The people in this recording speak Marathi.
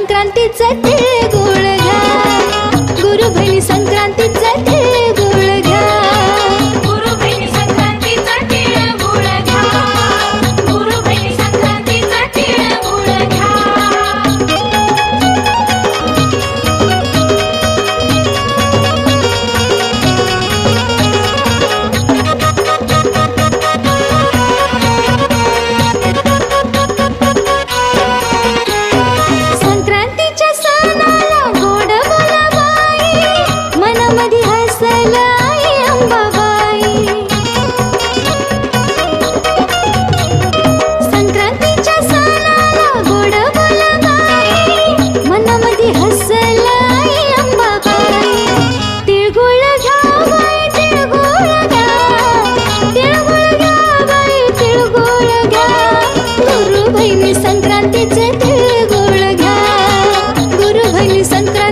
संक्रांतीचा तिळगुळ घ्या, गुरु बहिणी संक्रांतीचा तिळगुळ घ्या, गुरु बहिणी संक्रांतीचा तिळगुळ घ्या, गुरु बहिणी संक्रांतीचा तिळगुळ घ्या. संक्रांतीच्या सणाला गोड बोलाबाई, मनामध्ये हसलं आई अंबाबाई. संक्रांतीच्या सणाला गोड बोलाबाई, मनामध्ये हसलं आई अंबाबाई. तिळगुळ घ्या बाई तिळगुळ घ्या, तिळगुळ घ्या बाई तिळगुळ घ्या, गुरु बहिणी संक्रांतीचे तिळगुळ घ्या, गुरु बहिणी संक्रांती